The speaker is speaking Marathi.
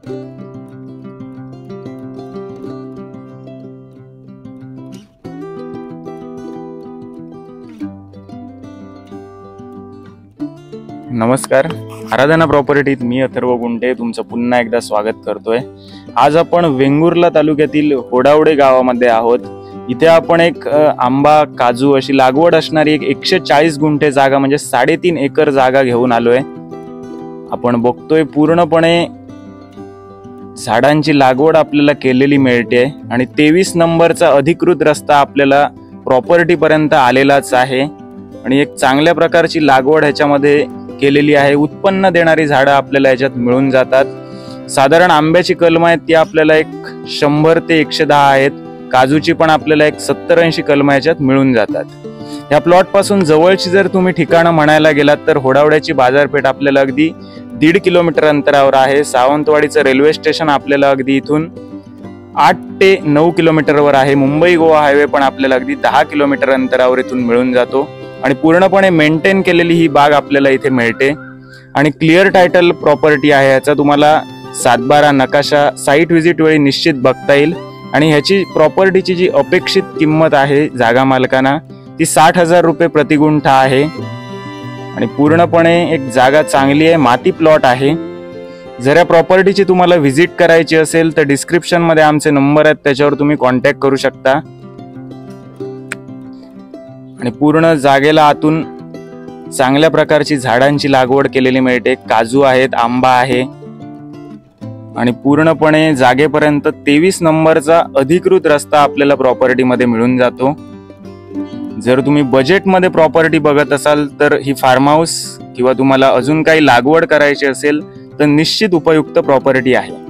नमस्कार, आराधना प्रॉपर्टीत मी अथर्व गुंटे तुमचं पुन्हा एकदा स्वागत करतोय। आज आपण वेंगुर्ला तालुक्यातील होडावडे गावामध्ये आहोत। इथे आपण एक आंबा काजू अशी लागवड असणारी एक 140 गुंठे जागा म्हणजे 3.5 एकर जागा घेऊन आलोय। आपण बघतोय पूर्णपणे झाडांची लागवड आपल्याला केलेली मिळते आणि 23 नंबरचा अधिकृत रस्ता आपल्याला प्रॉपर्टी पर्यंत आलेलाच आहे आणि एक चांगल्या प्रकारची लागवड ह्याच्यामध्ये केलेली आहे। उत्पन्न देणारी झाडं आपल्याला याच्यात मिळून जातात। साधारण आंब्याची कलम आहेत ती आपल्याला एक 100 ते 110 आहेत। काजूची पण आपल्याला एक 70-80 कलम याच्यात मिळून जातात। या प्लॉट पासून जवळची जर तुम्ही ठिकाणं म्हणायला गेलात तर होडावड्याची बाजारपेठ आपल्याला अगदी 1.5 किलोमीटर अंतरावर आहे। सावंतवाडीचं रेल्वे स्टेशन आपल्याला अगदी इथून 8 ते 9 किलोमीटरवर आहे। मुंबई गोवा हायवे पण आपल्याला अगदी 10 किलोमीटर अंतरावर इथून मिळून जातो आणि पूर्णपणे मेंटेन केलेली ही बाग आपल्याला इथे मिळते आणि क्लिअर टायटल प्रॉपर्टी आहे। याचा तुम्हाला 7/12 नकाशा साइट व्हिजिट वेळी निश्चित बघता येईल आणि ह्याची प्रॉपर्टीची जी अपेक्षित किंमत आहे जागा मालकांना ती 60,000 रुपये प्रति गुंठा आहे आणि पूर्णपणे एक जागा चांगली आहे, माती प्लॉट आहे। जर या प्रॉपर्टीची तुम्हाला व्हिजिट करायची असेल तर डिस्क्रिप्शन मध्ये आमचे नंबर आहेत, त्याच्यावर तुम्ही कॉन्टॅक्ट करू शकता। आणि पूर्ण जागेला आतून चांगल्या प्रकारची झाडांची लागवड केलेली मिळते। काजू आहेत, आंबा आहे आणि पूर्णपणे जागेपर्यंत 23 नंबरचा अधिकृत रस्ता आपल्याला प्रॉपर्टी मध्ये मिळून जातो। जर तुम्ही बजेट मध्ये प्रॉपर्टी बघत असाल तर ही फार्म हाऊस किंवा तुम्हाला अजून काही लागवड करायची असेल तर निश्चित उपयुक्त प्रॉपर्टी आहे।